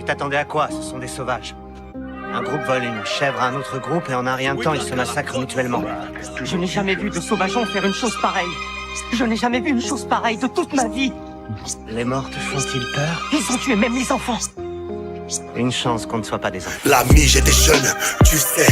t'attendais à quoi? Ce sont des sauvages. Un groupe vole une chèvre à un autre groupe et en un rien de temps, ils se massacrent mutuellement. Je n'ai jamais vu de sauvageons faire une chose pareille. Je n'ai jamais vu une chose pareille de toute ma vie. Les morts te font-ils peur? Ils ont tué même les enfants. Une chance qu'on ne soit pas des enfants. L'ami, j'étais jeune, tu sais.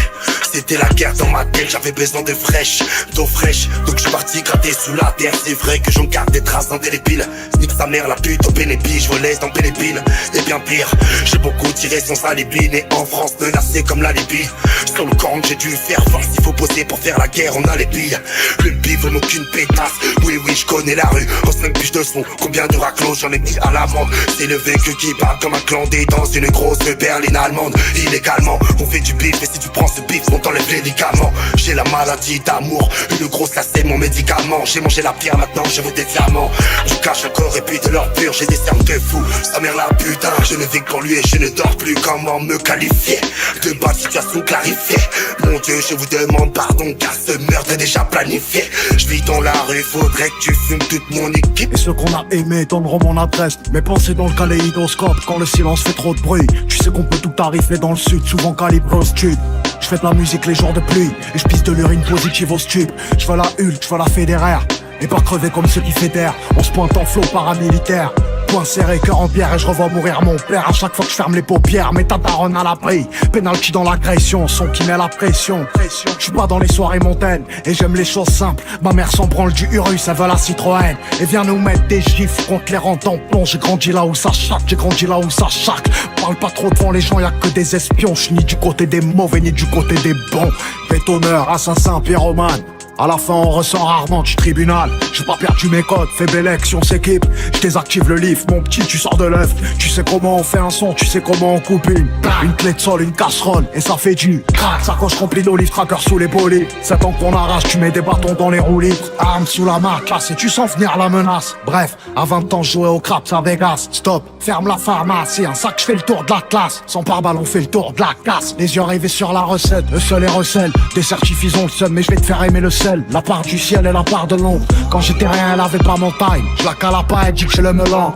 C'était la guerre dans ma tête, j'avais besoin de fraîche, d'eau fraîche. Donc je suis parti gratter sous la terre. C'est vrai que j'en garde des traces indélébiles. Snipe sa mère, la pute au Pénépi, je laisse dans Pénépile. Et bien pire, j'ai beaucoup tiré sans alibi. Né en France, menacé comme la Libye. Sur le camp, j'ai dû faire face. Il faut poser pour faire la guerre, on a les billes. Le bif, aucune pétasse. Oui, je connais la rue. En 5 piges de son, combien de raclos j'en ai mis à l'amende. C'est le vécu qui parle comme un clandé dans une grosse berline allemande. Illégalement, on fait du bif. Et si tu prends ce bif, on t'enlève les médicaments. J'ai la maladie d'amour, une grosse là c'est mon médicament. J'ai mangé la pierre, maintenant je veux des diamants. Du cache encore et puis de l'or pur. J'ai des cernes de fou, sa mère la putain. Je ne vis pour lui et je ne dors plus. Comment me qualifier de bas situation clarifiée? Mon Dieu, je vous demande pardon car ce meurtre est déjà planifié. Je vis dans la rue, faudrait que tu fumes toute mon équipe. Et ceux qu'on a aimés donneront mon adresse. Mes pensées dans le kaléidoscope quand le silence fait trop de bruit. Tu sais qu'on peut tout arriver dans le sud, souvent calibré au stud. Je fais de la musique les jours de pluie et je pisse de l'urine positive au stup. Je veux la Hulk, je veux la Federer. Et pas crever comme ceux qui fédèrent. On se pointe en flot paramilitaire. Point serré, cœur en pierre et je revois mourir mon père. À chaque fois que je ferme les paupières, mets ta daronne à l'abri. Penalty dans l'agression, son qui met la pression. Je suis pas dans les soirées montaines et j'aime les choses simples. Ma mère s'en branle du Urus, elle veut la Citroën. Et vient nous mettre des gifs contre les rangs tampons. J'ai grandi là où ça chaque, j'ai grandi là où ça chaque. Parle pas trop devant les gens, y'a que des espions. J'suis ni du côté des mauvais ni du côté des bons. Bétonneur, assassin, pyromane. À la fin on ressort rarement du tribunal. J'ai pas perdu mes codes, fais belle action, s'équipe. Je désactive le lift, mon petit tu sors de l'œuf. Tu sais comment on fait un son, tu sais comment on coupe une clé de sol, une casserole et ça fait du crack. Sacoche remplie d'olive, tracker sous les bolets. 7 ans qu'on arrache, tu mets des bâtons dans les roues libres. Arme sous la main, classe et tu sens venir la menace. Bref, à 20 ans je jouais au craps à Vegas. Stop, ferme la pharmacie, un sac je fais le tour de la classe. Sans pare-balles on fait le tour de la casse. Les yeux rivés sur la recette, le seul et recel. Des certifs ont le seum mais je vais te faire aimer le sel. La part du ciel et la part de l'ombre. Quand j'étais rien, elle avait pas mon time. Je la cala pas, elle dit que j'ai le melon.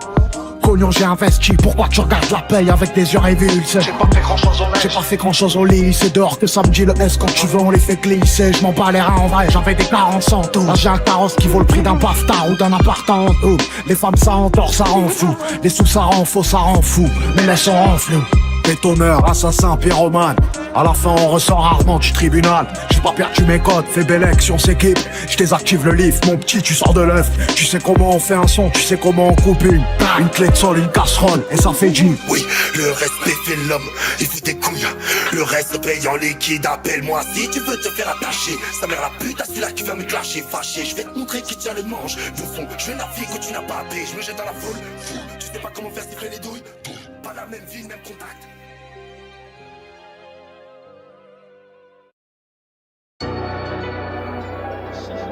Cognon, j'ai investi, pourquoi tu regardes la paye avec des yeux révulsés? J'ai pas fait grand chose au neige, j'ai pas fait grand chose au lit. C'est dehors que ça me dit le S, quand tu veux on les fait glisser. Je m'en bats les reins en vrai, j'avais des 40 centimes. Là j'ai un carrosse qui vaut le prix d'un PAFTA ou d'un appart en haut. Les femmes ça endort, ça rend fou. Les sous ça rend faux, ça rend fou. Mais les sons rendent flou. Bétonneur, assassin, pyromane. À la fin on ressort rarement du tribunal. J'ai pas perdu mes codes, fais belle action, s'équipe. Je désactive le lift, mon petit tu sors de l'œuf. Tu sais comment on fait un son, tu sais comment on coupe une clé de sol, une casserole et ça fait du. Oui, le respect fait l'homme, il faut des couilles. Le reste paye en liquide, appelle-moi si tu veux te faire attacher. Sa mère la pute, celui-là qui vient me clasher, fâché. Je vais te montrer qui tient le manche. Bouffon, je vais naviguer quand tu n'as pas appelé. Je me jette dans la foule, fou. Tu sais pas comment faire siffler les douilles. Pas la même ville, même contact.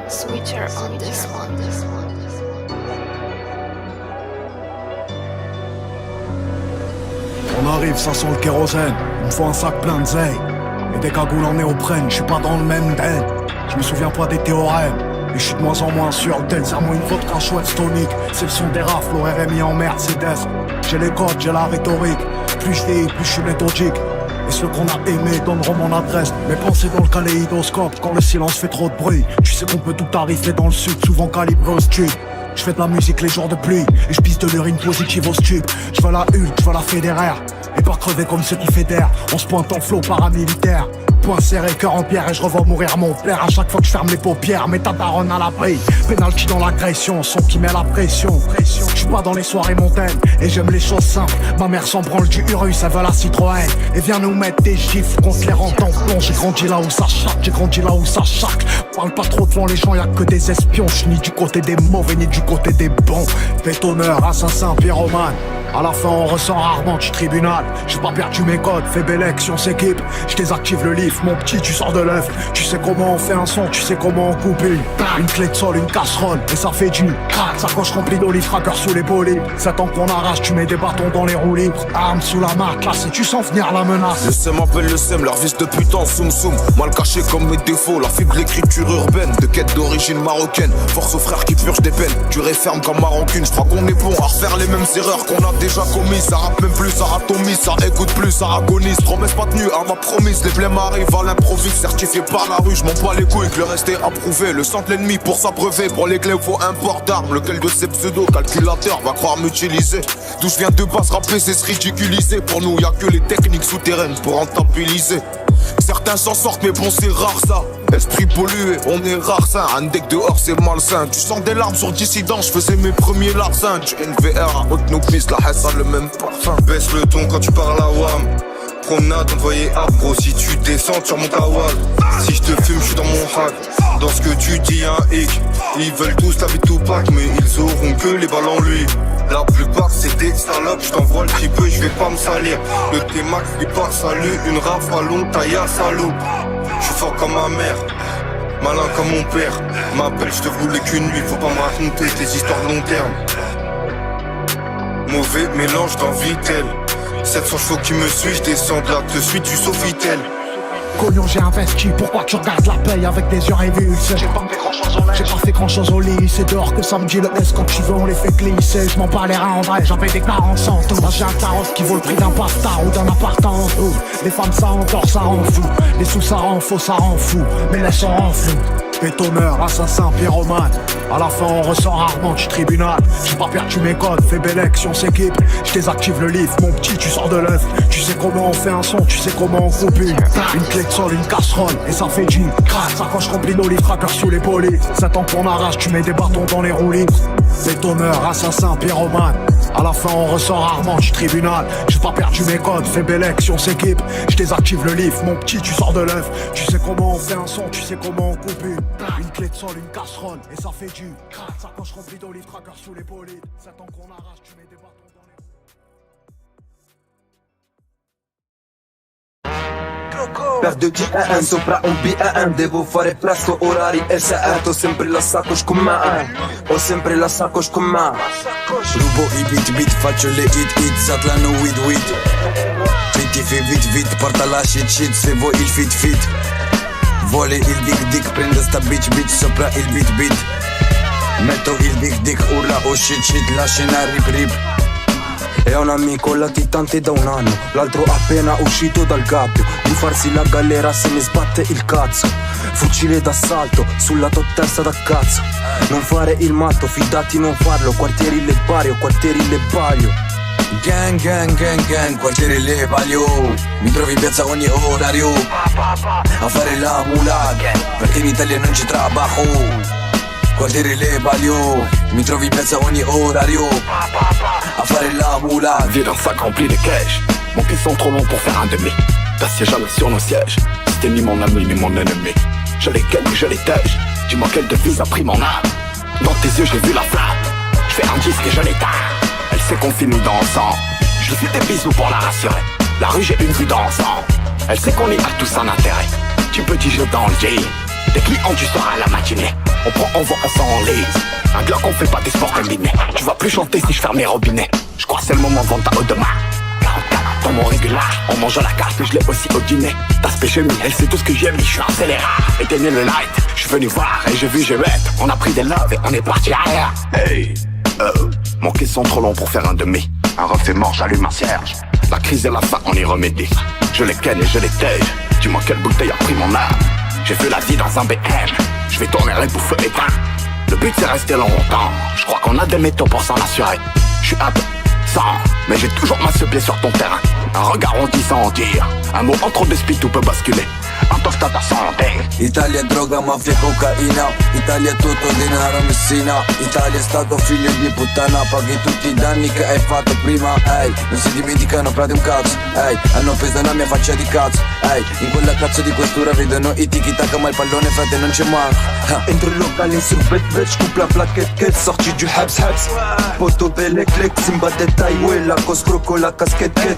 Switcher on this one. On arrive, ça sent le kérosène. Il me faut un sac plein de zeille et des cagoules en néoprène. Je suis pas dans le même den. Je me souviens pas des théorèmes. Et je suis de moins en moins sûr. Tel serre-moi une vodka chouette tonique. C'est le son des rafles, au RMI en Mercedes. J'ai les codes, j'ai la rhétorique. Plus je vieillis, plus je suis méthodique. Et ceux qu'on a aimés donneront mon adresse. Mes pensées dans le kaléidoscope quand le silence fait trop de bruit. Tu sais qu'on peut tout arriver dans le sud, souvent calibré au stud. Je fais de la musique les jours de pluie et je pisse de l'urine positive au stup. Je veux la Hulk, je veux la Federer. Et pas crever comme ceux qui fédèrent. On se pointe en flot paramilitaire. Point serré, cœur en pierre et je revois mourir mon père. À chaque fois que je ferme les paupières, mets ta daronne à l'abri. Penalty dans l'agression, son qui met la pression. Je suis pas dans les soirées montaines et j'aime les choses simples. Ma mère s'en branle du Urus, elle veut la Citroën. Et vient nous mettre des gifs contre les rangs tampons. J'ai grandi là où ça chaque, j'ai grandi là où ça chaque. Parle pas trop devant les gens, y'a que des espions. J'suis ni du côté des mauvais ni du côté des bons. Bétonneur, assassin, pyromane. À la fin on ressort rarement du tribunal. J'ai pas perdu mes codes, fais belle action, s'équipe. Je désactive le lift, mon petit tu sors de l'œuf. Tu sais comment on fait un son, tu sais comment on coupe une clé de sol, une casserole et ça fait du crack. Sacoche remplie d'olive, tracker sous les bolets. 7 ans qu'on arrache, tu mets des bâtons dans les roues libres. Arme sous la main, classe et tu sens venir la menace. Le seum appelle le seum, leur vis de putain, soum soum. Mal caché comme mes défauts, la fibre l'écriture urbaine. De quête d'origine marocaine, force aux frères qui purgent des peines. Tu ferme comme ma rancune, je crois qu'on est bon à refaire les les mêmes erreurs qu'on a déjà commises. Ça rappe même plus, ça atomise, ça écoute plus, ça agonise. Promesse pas tenue à ma promise, les blèmes arrivent à l'improviste. Certifié par la rue, je m'en bats les couilles que le reste est approuvé. Le sang de l'ennemi pour s'abreuver, pour les clés faut un port d'armes. Lequel de ces pseudo-calculateurs va croire m'utiliser? D'où je viens de base, rapper c'est se ridiculiser. Pour nous y'a que les techniques souterraines pour rentabiliser. Certains s'en sortent mais bon c'est rare ça. Esprit pollué, on est rare ça. Un deck dehors c'est malsain. Tu sens des larmes sur dissident, je faisais mes premiers larcins. Tu NVR avec nos pistes, la haine a le même parfum. Baisse le ton quand tu parles à WAM. Promenade envoyée à bro, si tu descends sur mon tawal. Si je te fume, je suis dans mon hack. Dans ce que tu dis un hic. Ils veulent tous la vie de Tupac, mais ils auront que les balles en lui. La plupart c'est des salopes, je t'envoie le petit peu, je vais pas me salir. Le T-Max n'est pas salut, une rafale taille à salaud. Je suis fort comme ma mère, malin comme mon père. M'appelle, je te voulais qu'une nuit, faut pas me raconter des histoires de long terme. Mauvais mélange d'envie-tel. 700 chevaux qui me suivent, je descends de là, te suis du Sofitel. Cognon j'ai investi, pourquoi tu regardes la paye avec des yeux révulsés? J'ai pas fait grand chose au lit, c'est dehors que ça me dit le S. Quand tu veux on les fait glisser, je m'en bats les reins en vrai, j'avais des carences en tout. Moi j'ai un tarot qui vaut le prix d'un pastard ou d'un appart en fou. Les femmes ça encore ça rend fou, les sous ça rend faux, ça rend fou, mais laisse on rend flou. Bétonneur, assassin, pyromane, à la fin on ressort rarement du tribunal. J'ai pas perdu mes codes, fais belle action, s'équipe. Je désactive le livre, mon petit tu sors de l'œuf. Tu sais comment on fait un son, tu sais comment on coupe une clé de sol, une casserole, et ça fait du crack. Sacoche remplie d'olives, tracker sous les polis. 7 ans qu'on arrache, tu mets des bâtons dans les roues libres. Bétonneur, assassin, pyromane, à la fin on ressort rarement du tribunal. J'ai pas perdu mes codes, fais belle action, s'équipe. Je désactive le livre, mon petit tu sors de l'œuf. Tu sais comment on fait un son, tu sais comment on coupe une clé de sol, une casserole, et ça fait du crack. Sacoche remplie d'olives, tracker sous les polides. 7 ans qu'on arrache, tu mets des bâtons dans les... Perdo GAN sopra un BAN, devo fare presto, orari e ho sempre la sacoche con me, ho sempre la sacoche con me. Rubo i beat, faccio le hit, Zatlano weed. Senti fai vit, porta la shit, se vuoi il fit. Vuole il dick, prendo sta bitch sopra il beat. Metto il dick, urla oh shit, la scena rip. E ho un amico latitante da un anno, l'altro appena uscito dal gabbio. Di farsi la galera se ne sbatte il cazzo. Fucile d'assalto, sulla tua testa da cazzo. Non fare il matto, fidati non farlo. Quartieri le Bari o quartieri le Baglio. Gang, quartieri le Baglio. Mi trovi in piazza ogni orario a fare la mula, perché in Italia non ci trabajo. Quartieri le Baglio, mi trovi in piazza ogni orario à faire la moula. Vie d'un sac rempli de cash. Mon pieds sont trop longs pour faire un demi. T'assieds jamais sur nos sièges. C'était ni mon ami ni mon ennemi. Je les ken, je les tège. Dis-moi quelle devise a pris mon âme. Dans tes yeux j'ai vu la flamme. Je fais un disque et je l'éteins. Elle sait qu'on finit dansant. Je lui fais des bisous pour la rassurer. La rue j'ai une vue dansant. Elle sait qu'on y a tous un intérêt. Tu petit jeu dans le jean. Des clients tu seras à la matinée. On prend, on vend, on s'enlise. Un Glock on fait pas des sports combinés. Tu vas plus chanter si je ferme les robinets. Je crois que c'est le moment de vendre ta haut de main. 44 dans mon régular. On mange la carte et je l'ai aussi au dîner. T'as j'ai mis, elle sait tout ce que j'ai mis. Je suis un scélérat, éteignez le light. Je suis venu voir et j'ai vu j'ai met. On a pris des loves et on est parti arrière. Hey, mon caisses sont trop longs pour faire un demi. Un ref est mort, j'allume un cierge. La crise et la faim, on y remédie. Je les ken et je les tège. Dis-moi quelle bouteille a pris mon âme. J'ai vu la vie dans un BM. Je vais tourner les bouffes éteints. Le but c'est rester longtemps. Je crois qu'on a des métaux pour s'en assurer. Je suis un peu sans, mais j'ai toujours ma pied sur ton terrain. Un regard on dit sans dire. Un mot entre deux spits tout peut basculer. Un tosta da santé. Italia droga, mafia, cocaina. Italia tutto denaro, messina. Italia è stato figlio di puttana. Paghi tutti i danni che hai fatto prima. Ehi, non si dimenticano fra di un cazzo. Ehi, hanno preso la mia faccia di cazzo. Ehi, in quella cazzo di questura vedono i tiki-taka, ma il pallone frate non c'è manco. Entro il locale sul bet, coupe la plaquette, sorti du habs. Poto belle click, Simba de Taiwella, coscroco la casquette.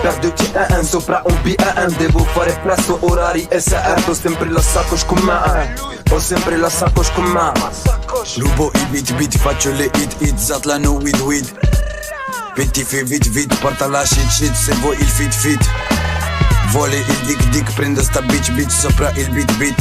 Perdo GAN sopra un BAN, devo fare presto, orari e ho sempre la sacoche con me. Ho sempre la sacoche con me. Rubo i beat, faccio le hit, Zatlano weed. Petti fai vit, porta la shit, se vuoi il fit. Vuole il dick, prendo sta bitch sopra il beat.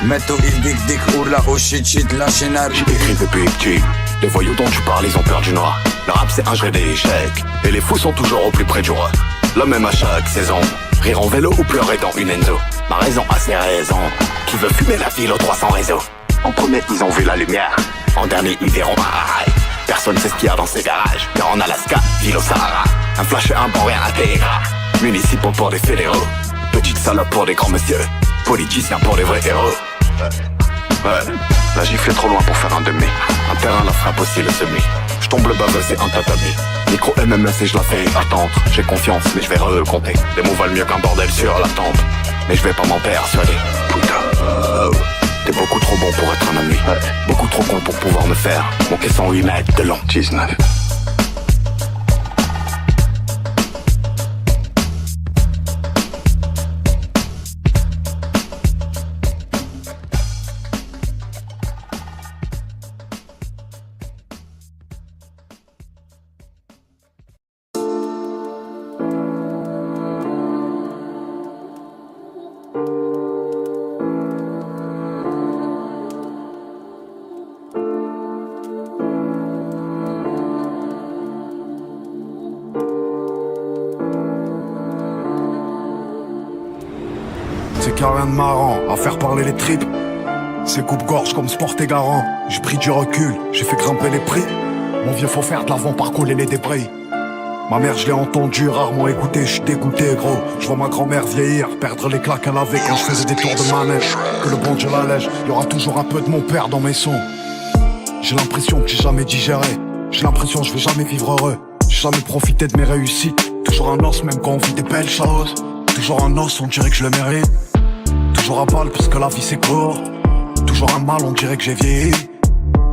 Metto il dick, urla oh shit, la scena J'ai écrit de Big G, Les voyous dont tu parles, ils ont peur du noir. Le rap c'est un jeu d'échecs, et les fous sont toujours au plus près du roi. Le même à chaque saison, rire en vélo ou pleurer dans une Enzo. Ma raison a ses raisons, qui veut fumer la ville aux 300 réseaux. En premier ils ont vu la lumière, en dernier ils verront un rail. Personne sait ce qu'il y a dans ces garages, car en Alaska, ville au Sahara. Un flash et un bon rien intégra, municipaux pour des fédéraux. Petite salope pour des grands messieurs, politiciens pour des vrais héros. Ouais, là j'y fais trop loin pour faire un demi. Un terrain la frappe aussi le semi. J'tombe le baveux c'est un tatami. Micro MMS et je la fais attendre. J'ai confiance mais je vais recompter. Les mots valent mieux qu'un bordel sur la tempe. Mais je vais pas m'en persuader. Putain, t'es beaucoup trop bon pour être un ami. Beaucoup trop con pour pouvoir me faire manquer 108 mètres de long. 19. C'est qu'il y a rien de marrant à faire parler les tripes. C'est coupe-gorge comme sport et garant. J'ai pris du recul, j'ai fait grimper les prix. Mon vieux faut faire de l'avant par coller les débris. Ma mère je l'ai entendu, rarement écouté, je suis dégoûté gros. Je vois ma grand-mère vieillir, perdre les claques qu'elle avait quand je faisais des tours de manège. Que le bon Dieu l'allège, y'aura toujours un peu de mon père dans mes sons. J'ai l'impression que j'ai jamais digéré. J'ai l'impression que je vais jamais vivre heureux. J'ai jamais profité de mes réussites. Toujours un os même quand on vit des belles choses. Toujours un os, on dirait que je le mérite. Toujours à balle parce que la vie c'est court. Toujours un mal, on dirait que j'ai vieilli.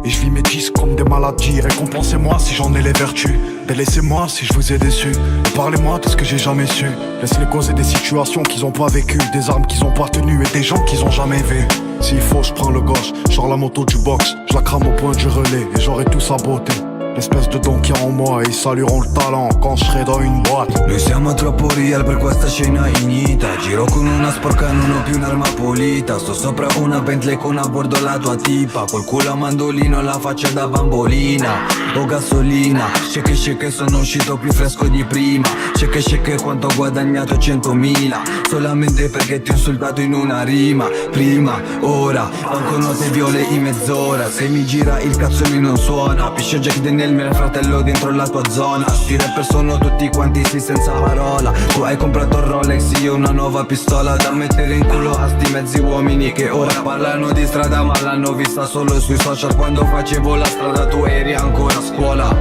Et je vis mes disques comme des maladies. Récompensez-moi si j'en ai les vertus. Délaissez-moi si je vous ai déçu. Et parlez-moi de ce que j'ai jamais su. Laisse-les causer des situations qu'ils ont pas vécues. Des armes qu'ils ont pas tenues et des gens qu'ils ont jamais vus. S'il faut je prends le gauche, genre la moto du box. Je la crame au point du relais et j'aurai tout saboté. L'espèce de don qu'il y a en moi, ils salueront le talent quand je serai dans une boîte. Noi siamo troppo real per questa scena ignita. Giro con una sporca, non ho più un'arma pulita. Sto sopra una Bentley con a bordo la tua tipa. Col culo a mandolino, la faccia da bambolina. O gasolina, shake sono uscito più fresco di prima. Shake quanto ho guadagnato 100.000. Solamente perché ti ho insultato in una rima. Prima, ora, banconote viole in mezz'ora. Se mi gira il cazzo mi non suona. Piscio Jack Daniel, mio fratello dentro la tua zona. Sti rapper sono tutti quanti sì senza parola. Tu hai comprato un Rolex, io una nuova pistola da mettere in culo a sti mezzi uomini che ora parlano di strada ma l'hanno vista solo sui social. Quando facevo la strada tu eri ancora a scuola.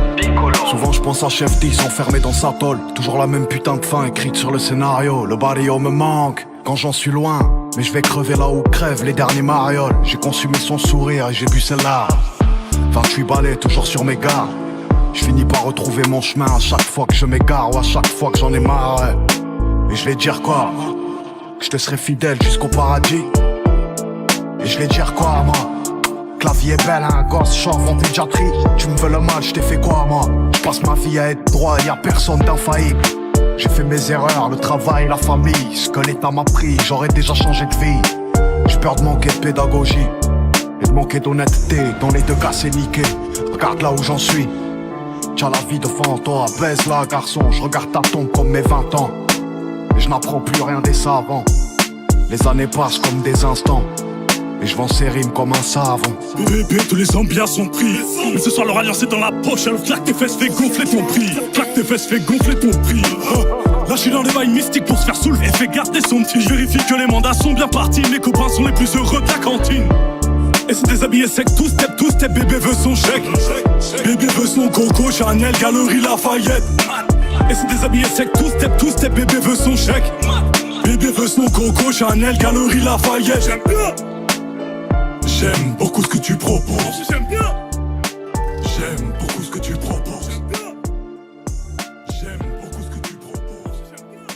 Souvent je pense à Chef 10 enfermé dans sa tôle. Toujours la même putain de fin écrite sur le scénario. Le barrio me manque quand j'en suis loin. Mais je vais crever là où crèvent les derniers marioles. J'ai consumé son sourire et j'ai bu celle-là. 28 balais toujours sur mes gardes. Je finis par retrouver mon chemin à chaque fois que je m'égare ou à chaque fois que j'en ai marre, ouais. Et je vais dire quoi? Que je te serai fidèle jusqu'au paradis. Et je vais dire quoi moi? Que la vie est belle, un gosse chauve en pédiatrie. Tu me veux le mal, je t'ai fait quoi moi? Je passe ma vie à être droit, y'a personne d'infaillible. J'ai fait mes erreurs, le travail, la famille. Ce que l'état m'a pris, j'aurais déjà changé de vie. J'ai peur de manquer de pédagogie et de manquer d'honnêteté. Dans les deux cas c'est niqué. Regarde là où j'en suis. T'as la vie devant toi, baise là garçon. Je regarde ta tombe comme mes 20 ans. Et je n'apprends plus rien des savants. Les années passent comme des instants. Et je vends ces rimes comme un savon. Bébé, tous les ambiances sont pris. Mais ce soir leur alliance est dans la poche. Alors claque tes fesses, fais gonfler ton prix. Claque tes fesses, fais gonfler ton prix. Là je suis dans les bails mystiques pour se faire soulever. Fais garder son petit. Je vérifie que les mandats sont bien partis. Mes copains sont les plus heureux de la cantine. Et c'est déshabillé sec, tout step, bébé veut son chèque. Bébé veut son coco, Chanel, Galerie Lafayette. Et c'est déshabillé sec, tout step, bébé veut son chèque. Bébé veut son coco, Chanel, Galerie Lafayette. J'aime bien. J'aime beaucoup ce que tu proposes. J'aime bien. J'aime beaucoup ce que tu proposes. J'aime bien. J'aime beaucoup ce que tu proposes. J'aime bien.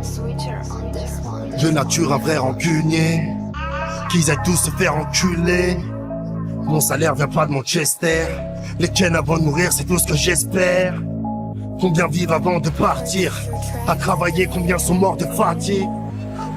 Switcher on this one. De nature un vrai rancunier. qu'ils aillent tous se faire enculer. Mon salaire vient pas de Manchester. Les tiennes avant de mourir, c'est tout ce que j'espère. Combien vivent avant de partir? À travailler, combien sont morts de fatigue?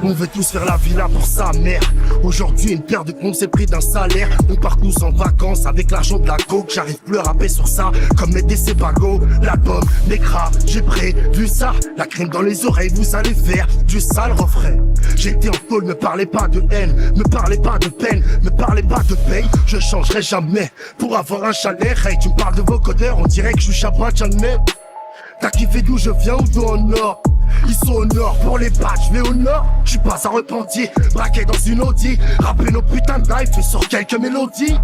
On veut tous faire la villa pour sa mère. Aujourd'hui, une paire de comptes, c'est le prix d'un salaire. On part tous en vacances avec l'argent de la coke. J'arrive plus à rapper sur ça, comme mes décès bagots. L'album, les craps, j'ai prévu ça. La crème dans les oreilles, vous allez faire du sale refrain. J'étais en tôle, me parlez pas de haine, me parlez pas de peine, me parlez pas de paye. Je changerai jamais pour avoir un chalet. Hey, tu me parles de vos codeurs, on dirait que je suis Chabat Chanel. T'as kiffé d'où je viens ou d'où au nord? Ils sont au nord pour les battre, je vais au nord. J'suis pas à repentir, braqué dans une Audi. Rapper nos putains de live, sur quelques mélodies.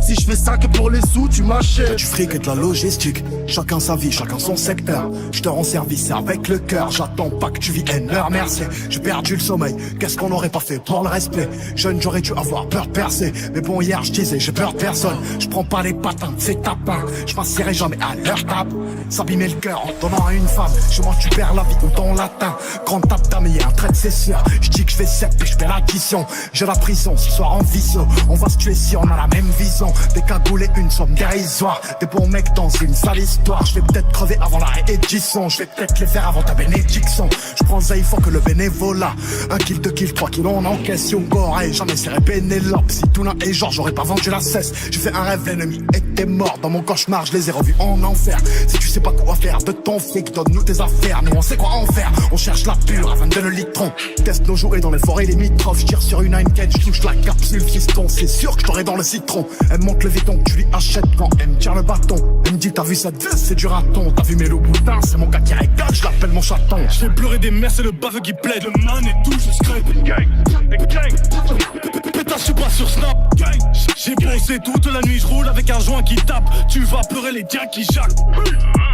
Si je fais ça que pour les sous, tu m'achètes. Du fric et de la logistique, chacun sa vie, chacun son secteur. Je te rends service avec le cœur, j'attends pas que tu viennes leur merci. J'ai perdu le sommeil, qu'est-ce qu'on aurait pas fait pour le respect? Jeune, j'aurais dû avoir peur de percer. Mais bon, hier je disais, j'ai peur de personne. Je prends pas les patins, c'est tapin. Je m'assierai jamais à leur table. S'abîmer le cœur en donnant à une femme. Chez moi tu perds la vie ou ton latin. Grande tape d'âme, y'a un trait de c'est sûr. Je dis que je fais 7 puis je fais l'addition. J'ai la prison, ce soir en visio. On va se tuer si on a la même vision. Des cagoules et une somme dérisoire. Des bons mecs dans une sale histoire. Je vais peut-être crever avant la réédition. Je vais peut-être les faire avant ta bénédiction. Je prends ça, il faut que le bénévolat. 1 kill, 2 kills, 3 kilos en question. Gorée, jamais serré Pénélope. Si tout n'a et genre, j'aurais pas vendu la cesse. J'ai fait un rêve, l'ennemi était mort. Dans mon cauchemar, je les ai revus en enfer. Si tu sais pas quoi faire de ton fric, donne-nous tes affaires. Nous on sait quoi en faire. On cherche la pure à 22 le litron. Teste nos jouets dans les forêts limitrophes. Je tire sur une Heineken, je touche la capsule fiston. C'est sûr que je t'aurai dans le citron. Elle monte le Vuitton que tu lui achètes quand elle me tire le bâton. Elle me dit t'as vu cette veste, c'est du raton. T'as vu mes loups boutins, c'est mon gars qui régale, je l'appelle mon chaton. Je fais pleurer des mères, c'est le baveux qui plaide. Le man et tout, je scrape. Pétasse, je suis pas sur Snap. J'ai bossé toute la nuit, je roule avec un joint qui tape. Tu vas pleurer les diens qui jacquent.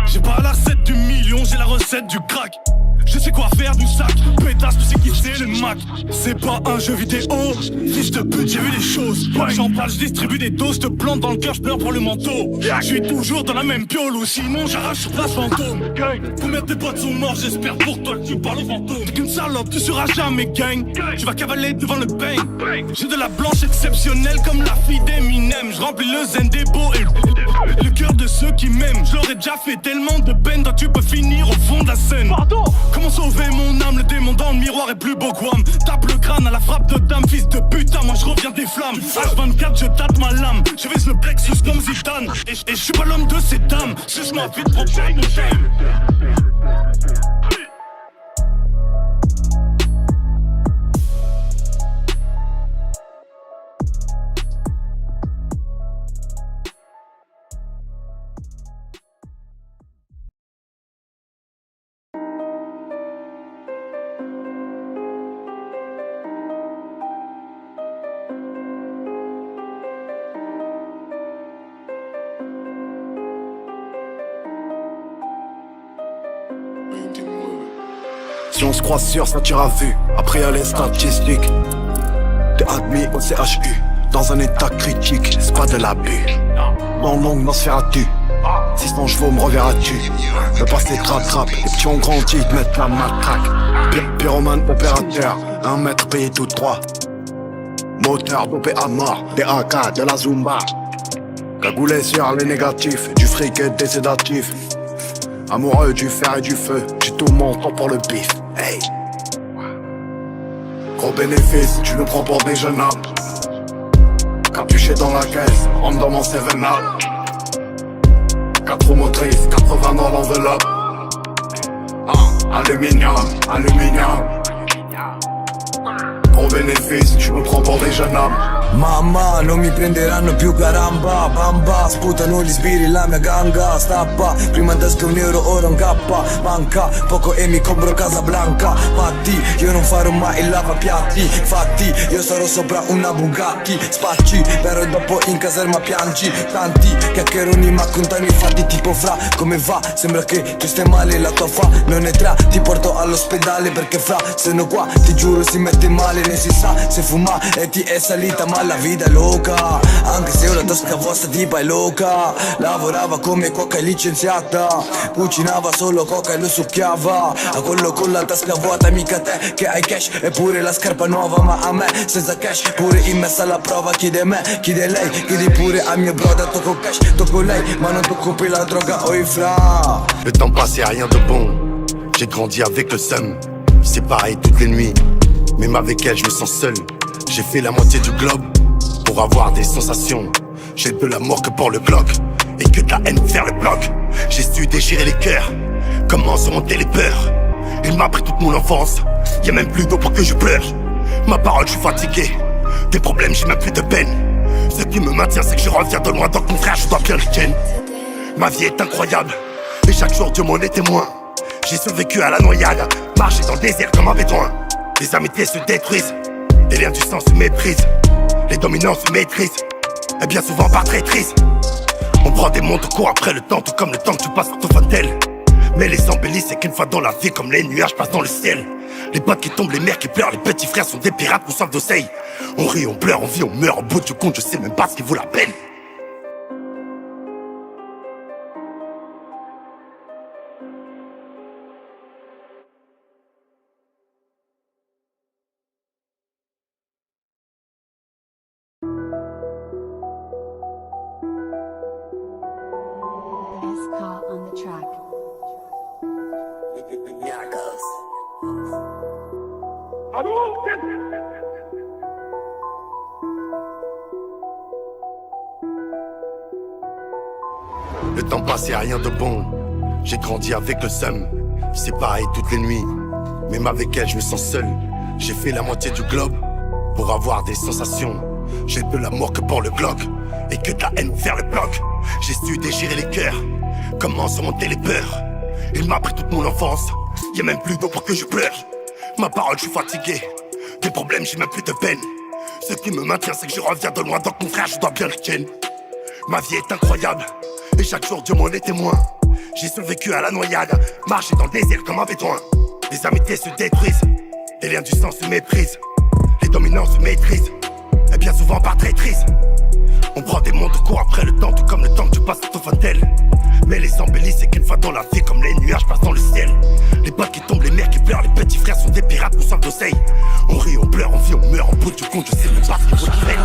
J'ai pas la recette du million, j'ai la recette du crack. Je sais quoi faire du sac, pétasse, tu sais qui c'est le Mac. C'est pas un jeu vidéo, fils de pute, j'ai vu les choses. J'en parle, je distribue des doses, te plante dans le cœur, je pleure pour le manteau. Je suis toujours dans la même piole, ou sinon j'arrache sur place fantôme. Combien de tes potes sont morts, j'espère pour toi que tu parles aux fantômes. T'es qu'une salope, tu seras jamais gang. Tu vas cavaler devant le bang. J'ai de la blanche exceptionnelle comme la fille d'Eminem. Je remplis le zen des beaux et le cœur de ceux qui m'aiment. Je leur ai déjà fait tellement de peine, toi tu peux finir au fond de la scène. Pardon. Comment sauver mon âme, le démon dans le miroir est plus beau que Wham. Tape le crâne à la frappe de dame, fils de putain, moi je reviens des flammes. H24 je tâte ma lame, je vise le plexus comme Zidane. Et je suis pas l'homme de cette dame, suce-moi vite trop de shame. Si on se croise sur ça tire à vue, après y'a les statistiques. T'es admis au CHU, dans un état critique, c'est pas de l'abus. En longue Nosferatu, 600 chevaux me reverras-tu. Le passé te rattrape, les petits ont grandi, ils te mettent la matraque. Pyromane opérateur, 1 mètre payé tout droit. Moteur dopé à mort, des AK, de la Zumba. Cagoulé sur les négatifs, du fric et des sédatifs. Amoureux du fer et du feu, j'ai tout mon temps pour le bif. Hey. Gros bénéfice, tu nous prends pour des jeunes hommes. Capuché dans la caisse, rentre dans mon 7-up. 4 roues motrices, 80 dans l'enveloppe. Aluminium, aluminium. Gros bénéfice, tu nous prends pour des jeunes hommes. Mamma, non mi prenderanno più caramba. Bamba, sputano gli sbirri la mia ganga. Stappa, prima in tasca €1, ora un K. Manca poco e mi compro Casablanca. Fatti, io non farò mai il lavapiatti. Fatti, io sarò sopra una Bugatti. Spacci, però dopo in caserma piangi. Tanti chiacchieroni ma contano i fatti. Tipo fra, come va? Sembra che tu stai male, la tua fa non è tra. Ti porto all'ospedale perché fra, se no qua ti giuro si mette male. Ne si sa, se fuma e ti è salita male. la vida loca. Anche se ora tasca vostra tipa è loca. Lavorava come coca e licenziata. Cucinava solo coca e lo succhiava. A quello con la tasca vuota, mica te che hai cash. Eppure la scarpa nuova, ma a me senza cash. Pure in messa alla prova, chiede me, chiede lei. Chiedi pure a mio brother, tocco cash, tocco lei. Ma non tocco più la droga, oi fra. Le temps passé a rien de bon. J'ai grandi avec le seum. C'est pareil toutes les nuits. Même avec elle je me sens seul. J'ai fait la moitié du globe pour avoir des sensations. J'ai de l'amour que pour le Glock et que de la haine vers le bloc. J'ai su déchirer les cœurs. Comment surmonter les peurs. Il m'a pris toute mon enfance. Y'a même plus d'eau pour que je pleure. Ma parole, je suis fatigué. Des problèmes, j'ai même plus de peine. Ce qui me maintient, c'est que je reviens de loin. Donc mon frère, je dois bien le ken. Ma vie est incroyable. Et chaque jour, Dieu m'en est témoin. J'ai survécu à la noyade. Marché dans le désert comme un bédouin. Les amitiés se détruisent. Les liens du sang se méprisent. Les dominants se maîtrisent. Et bien souvent par traîtrise. On prend des mondes court après le temps. Tout comme le temps que tu passes sur ton fontel. Mais les embellis, c'est qu'une fois dans la vie, comme les nuages passent dans le ciel. Les potes qui tombent, les mères qui pleurent, les petits frères sont des pirates pour soif d'oseille. On rit, on pleure, on vit, on meurt. Au bout du compte, je sais même pas ce qui vaut la peine. On the track. Le temps passé a rien de bon. J'ai grandi avec le seum. C'est pareil toutes les nuits. Même avec elle je me sens seul. J'ai fait la moitié du globe pour avoir des sensations. J'ai de l'amour que pour le Glock et que de la haine vers le bloc. J'ai su déchirer les cœurs. Comment surmonter les peurs. Il m'a pris toute mon enfance. Y'a même plus d'eau pour que je pleure. Ma parole, je suis fatigué. Des problèmes, j'ai même plus de peine. Ce qui me maintient, c'est que je reviens de loin. Donc mon frère, je dois bien le ken. Ma vie est incroyable. Et chaque jour, Dieu m'en est témoin. J'ai survécu à la noyade. Marché dans le désert comme un bédouin. Les amitiés se détruisent. Les liens du sang se méprisent. Les dominants se maîtrisent. Et bien souvent par traîtrise. On prend des mondes court après le temps. Tout comme le temps que tu passes sur ton fontel. Mais les embellis, c'est qu'une fois dans la vie, comme les nuages passent dans le ciel. Les potes qui tombent, les mères qui pleurent, les petits frères sont des pirates pour soif d'oseille. On rit, on pleure, on vit, on meurt. Au bout du compte, je sais même pas ce qu'il vaut la peine.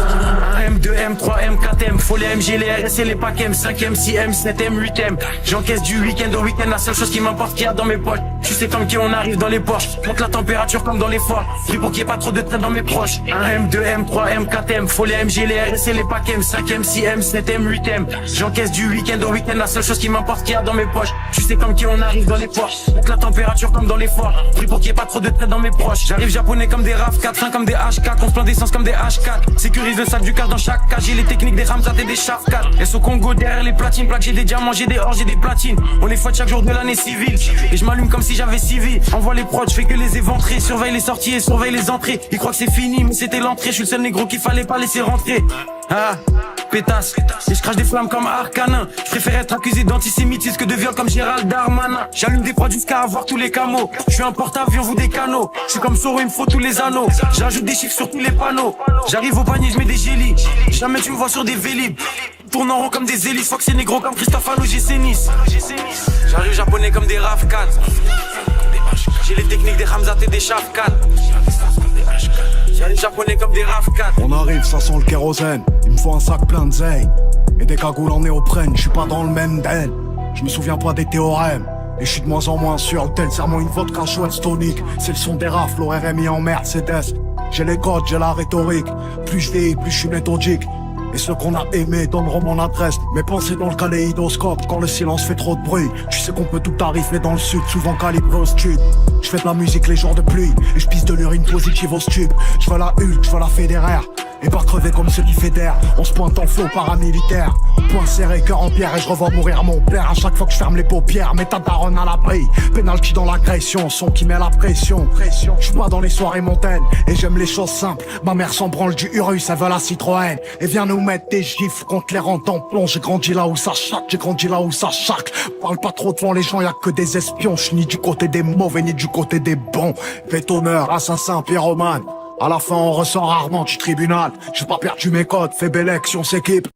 1M, 2M, 3M, 4M, faut les MG, les RS et les packs M, 5M, 6M, 7M, 8M. J'encaisse du week-end au week-end, la seule chose qui m'importe qu'il y a dans mes poches. Tu sais comme qui on arrive dans les Porsche, monte la température comme dans les forts. Pris pour qu'il y ait pas trop de traite dans mes proches. 1M, 2M, 3M, 4M, faut les MG, les RS et les packs M, 5M, 6M, 7M, 8M. J'encaisse du week-end au week-end, la seule chose qui m'importe qu'il y a dans mes poches. Tu sais comme qui on arrive dans les Porsche, monte la température comme dans les forts. Pris pour qu'il y ait pas trop de traite dans mes proches. J'arrive japonais comme des RAV4, fin comme des H4, on plein d'essence comme des H4. Sécurise le sac du cash dans chaque cage, j'ai les techniques des Ramsat et des Shafkat. Et au Congo derrière les platines, plaques, j'ai des diamants, j'ai des or, j'ai des platines. On les fouette chaque jour de l'année civile. Et je m'allume comme si j'avais 6 vies. Envoie les prods, je fais que les éventrer. Surveille les sorties et surveille les entrées. Ils croient que c'est fini, mais c'était l'entrée. Je suis le seul négro qu'il fallait pas laisser rentrer. Ah, pétasse. Et je crache des flammes comme Arcanin. Je préfère être accusé d'antisémitisme que de viol comme Gérald Darmanin. J'allume des prods jusqu'à avoir tous les camos. Je suis un porte-avions, vous des canaux. Je suis comme Soro, il me faut tous les anneaux. J'ajoute des chiffres sur tous les panneaux. J'arrive au panier, je mets des gélis. Jamais tu me vois sur des vélib. Tourne en rond comme des hélices. Fox et négro comme Christophe Alogé Nice. J'arrive japonais comme des RAV4. J'ai les techniques des Ramsat et des Shafkat. J'arrive japonais comme des RAV4. On arrive, ça sent le kérosène. Il me faut un sac plein de zeille et des cagoules en néoprène. Je suis pas dans le même den. Je me souviens pas des théorèmes. Et je suis de moins en moins sûr, tel serment une vodka chouette tonique. C'est le son des rafles, au RMI en Mercedes. J'ai les codes, j'ai la rhétorique. Plus je vieillis, plus je suis méthodique. Et ceux qu'on a aimés donneront mon adresse. Mes pensées dans le kaléidoscope quand le silence fait trop de bruit. Tu sais qu'on peut tout arriver dans le sud, souvent calibré au stud. Je fais de la musique les jours de pluie et je pisse de l'urine positive au stube. Je veux la Hulk, je veux la fédéraire. Et pas crever comme ceux qui fédèrent. On se pointe en flot paramilitaire. Point serré, cœur en pierre et je revois mourir mon père. À chaque fois que je ferme les paupières, mets ta daronne à l'abri. Penalty dans l'agression, son qui met la pression. Je suis pas dans les soirées montaines et j'aime les choses simples. Ma mère s'en branle du Urus, elle veut la Citroën. Et viens nous mettre des gifles contre les rentes en plomb. J'ai grandi là où ça chatte, j'ai grandi là où ça charque. Parle pas trop devant les gens, y'a que des espions. J'suis ni du côté des mauvais ni du côté des bons. Bétonneur, assassin, pyromane. À la fin on ressort rarement du tribunal. J'ai pas perdu mes codes, fais belle action, s'équipe.